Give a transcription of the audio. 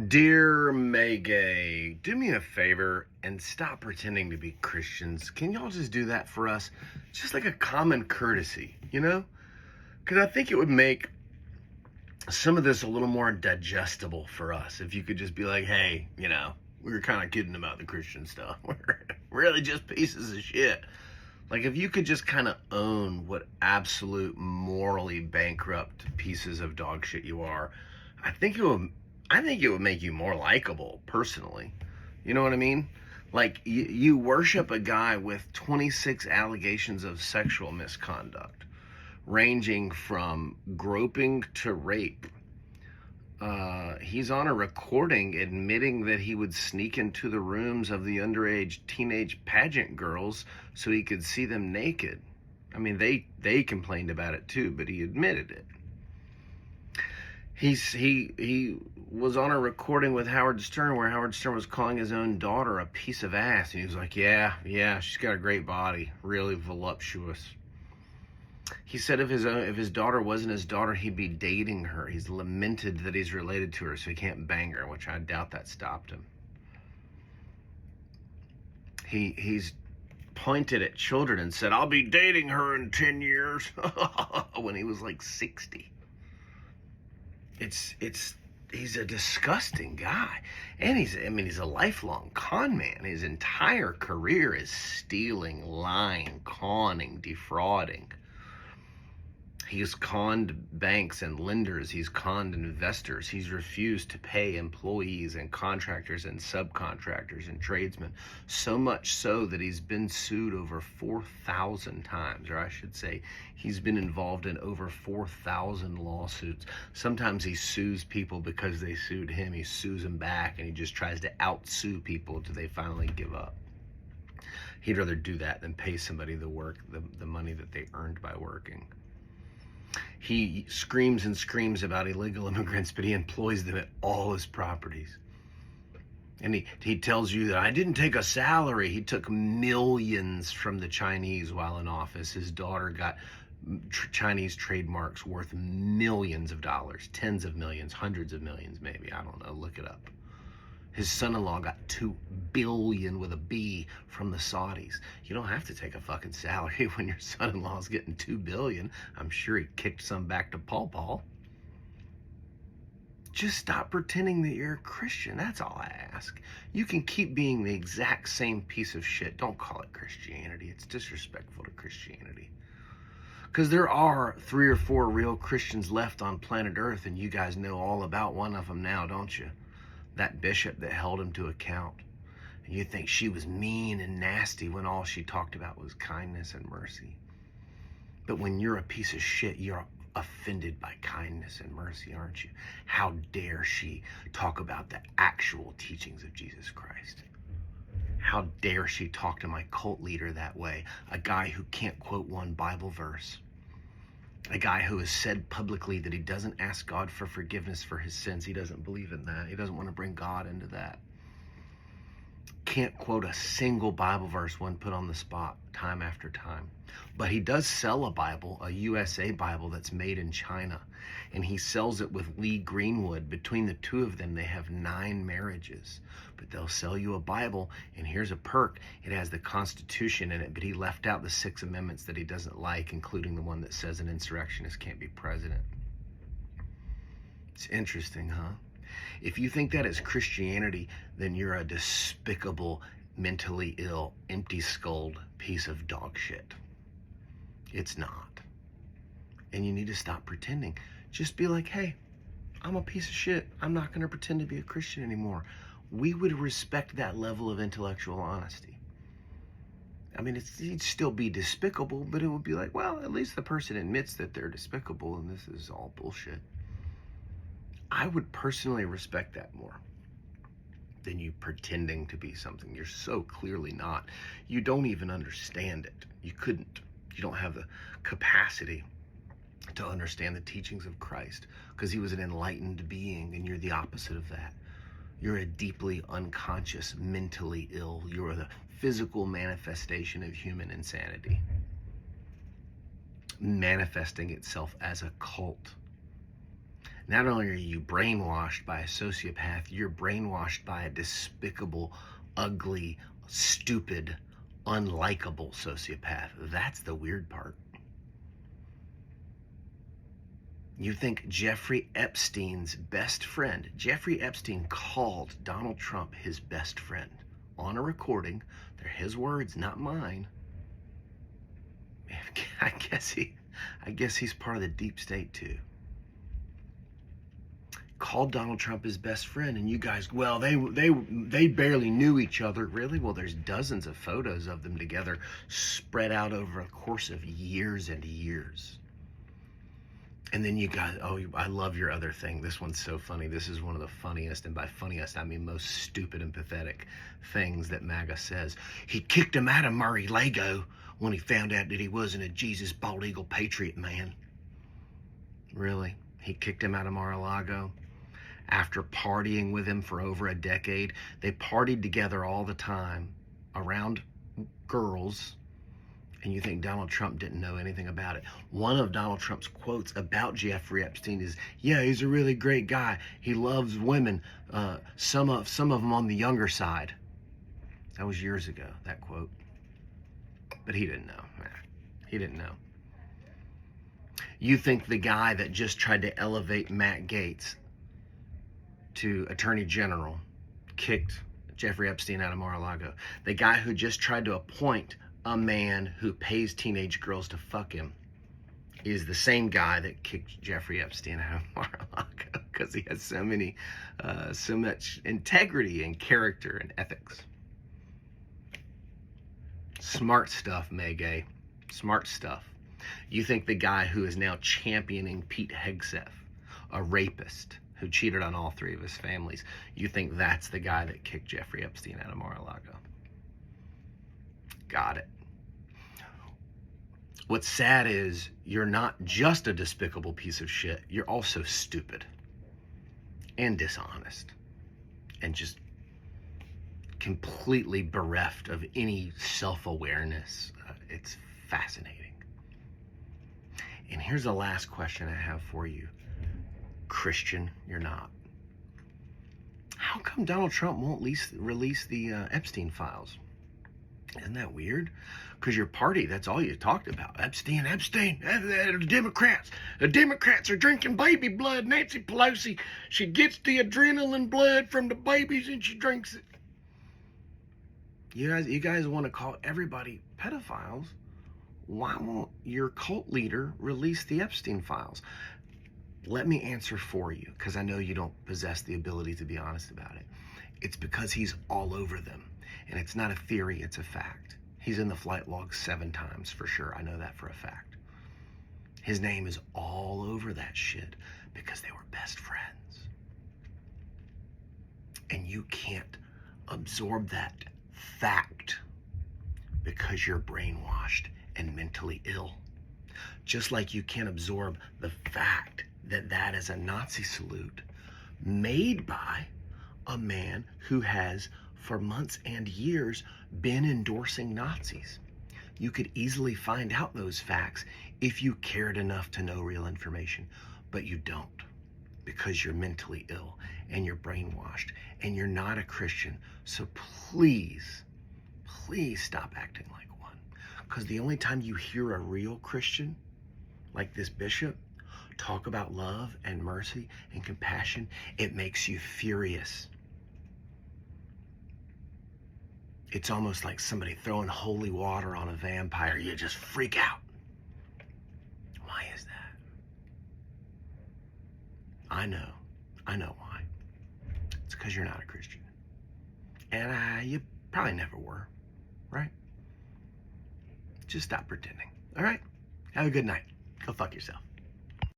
Dear Megan, do me a favor and stop pretending to be Christians. Can y'all just do that for us? Just like a common courtesy, you know? Because I think it would make some of this a little more digestible for us if you could just be like, hey, we were kind of kidding about the Christian stuff. We're really just pieces of shit. Like, if you could just kind of own what absolute morally bankrupt pieces of dog shit you are, I think it would make you more likable, personally. You know what I mean? Like, you worship a guy with 26 allegations of sexual misconduct, ranging from groping to rape. He's on a recording admitting that he would sneak into the rooms of the underage teenage pageant girls so he could see them naked. I mean, they complained about it too, but he admitted it. He was on a recording with Howard Stern where Howard Stern was calling his own daughter a piece of ass, and he was like, yeah, she's got a great body, really voluptuous. He said if his daughter wasn't his daughter, he'd be dating her. He's lamented that he's related to her, so he can't bang her, which I doubt that stopped him. He's pointed at children and said, I'll be dating her in 10 years, when he was like 60. He's a disgusting guy. And he's a lifelong con man. His entire career is stealing, lying, conning, defrauding. He's conned banks and lenders. He's conned investors. He's refused to pay employees and contractors and subcontractors and tradesmen. So much so that he's been sued over 4,000 times, or I should say, he's been involved in over 4,000 lawsuits. Sometimes he sues people because they sued him. He sues them back, and he just tries to out-sue people until they finally give up. He'd rather do that than pay somebody the money that they earned by working. He screams and screams about illegal immigrants, but he employs them at all his properties. And he tells you that I didn't take a salary. He took millions from the Chinese while in office. His daughter got Chinese trademarks worth millions of dollars, tens of millions, hundreds of millions maybe. I don't know. Look it up. His son-in-law got $2 billion with a B from the Saudis. You don't have to take a fucking salary when your son-in-law's getting $2 billion. I'm sure he kicked some back to Paul. Just stop pretending that you're a Christian. That's all I ask. You can keep being the exact same piece of shit. Don't call it Christianity. It's disrespectful to Christianity. Because there are 3 or 4 real Christians left on planet Earth, and you guys know all about one of them now, don't you? That bishop that held him to account. And you think she was mean and nasty when all she talked about was kindness and mercy. But when you're a piece of shit, you're offended by kindness and mercy, aren't you? How dare she talk about the actual teachings of Jesus Christ? How dare she talk to my cult leader that way? A guy who can't quote one Bible verse. A guy who has said publicly that he doesn't ask God for forgiveness for his sins. He doesn't believe in that. He doesn't want to bring God into that. Can't quote a single Bible verse when put on the spot time after time. But he does sell a Bible, a USA Bible that's made in China. And he sells it with Lee Greenwood. Between the two of them, they have 9 marriages. But they'll sell you a Bible, and here's a perk. It has the Constitution in it, but he left out the 6 amendments that he doesn't like, including the one that says an insurrectionist can't be president. It's interesting, huh? If you think that is Christianity, then you're a despicable, mentally ill, empty-skulled piece of dog shit. It's not. And you need to stop pretending. Just be like, hey, I'm a piece of shit. I'm not going to pretend to be a Christian anymore. We would respect that level of intellectual honesty. I mean, it'd still be despicable, but it would be like, well, at least the person admits that they're despicable and this is all bullshit. I would personally respect that more than you pretending to be something you're so clearly not. You don't even understand it. You couldn't. You don't have the capacity to understand the teachings of Christ because he was an enlightened being, and you're the opposite of that. You're a deeply unconscious, mentally ill. You're the physical manifestation of human insanity, manifesting itself as a cult. Not only are you brainwashed by a sociopath, you're brainwashed by a despicable, ugly, stupid, unlikable sociopath. That's the weird part. You think Jeffrey Epstein's best friend, Jeffrey Epstein called Donald Trump his best friend on a recording. They're his words, not mine. I guess he's part of the deep state too. Called Donald Trump his best friend, and you guys, well, they barely knew each other. Really? Well, there's dozens of photos of them together spread out over a course of years and years. And then you guys, oh, I love your other thing. This one's so funny. This is one of the funniest, and by funniest, I mean most stupid and pathetic things that MAGA says. He kicked him out of Mar-a-Lago when he found out that he wasn't a Jesus bald eagle patriot man. Really? He kicked him out of Mar-a-Lago? After partying with him for over a decade, they partied together all the time around girls, and you think Donald Trump didn't know anything about it. One of Donald Trump's quotes about Jeffrey Epstein is, yeah, he's a really great guy. He loves women, some of them on the younger side. That was years ago, that quote. But he didn't know. He didn't know. You think the guy that just tried to elevate Matt Gaetz to Attorney General kicked Jeffrey Epstein out of Mar-a-Lago? The guy who just tried to appoint a man who pays teenage girls to fuck him is the same guy that kicked Jeffrey Epstein out of Mar-a-Lago because he has so much integrity and character and ethics. Smart stuff, Megay. Smart stuff. You think the guy who is now championing Pete Hegseth, a rapist who cheated on all three of his families, you think that's the guy that kicked Jeffrey Epstein out of Mar-a-Lago? Got it. What's sad is you're not just a despicable piece of shit, you're also stupid and dishonest and just completely bereft of any self-awareness. It's fascinating. And here's the last question I have for you. Christian, you're not. How come Donald Trump won't release the Epstein files? Isn't that weird? Because your party, that's all you talked about. Epstein, the Democrats. The Democrats are drinking baby blood. Nancy Pelosi, she gets the adrenaline blood from the babies and she drinks it. You guys want to call everybody pedophiles. Why won't your cult leader release the Epstein files? Let me answer for you, because I know you don't possess the ability to be honest about it. It's because he's all over them. And it's not a theory, it's a fact. He's in the flight log 7 times for sure. I know that for a fact. His name is all over that shit because they were best friends. And you can't absorb that fact because you're brainwashed and mentally ill. Just like you can't absorb the fact that that is a Nazi salute made by a man who has for months and years been endorsing Nazis. You could easily find out those facts if you cared enough to know real information, but you don't, because you're mentally ill and you're brainwashed and you're not a Christian. So please stop acting like one, because the only time you hear a real Christian like this bishop talk about love and mercy and compassion, it makes you furious. It's almost like somebody throwing holy water on a vampire. You just freak out. Why is that? I know why. It's because you're not a Christian. And you probably never were, right? Just stop pretending, all right? Have a good night. Go fuck yourself.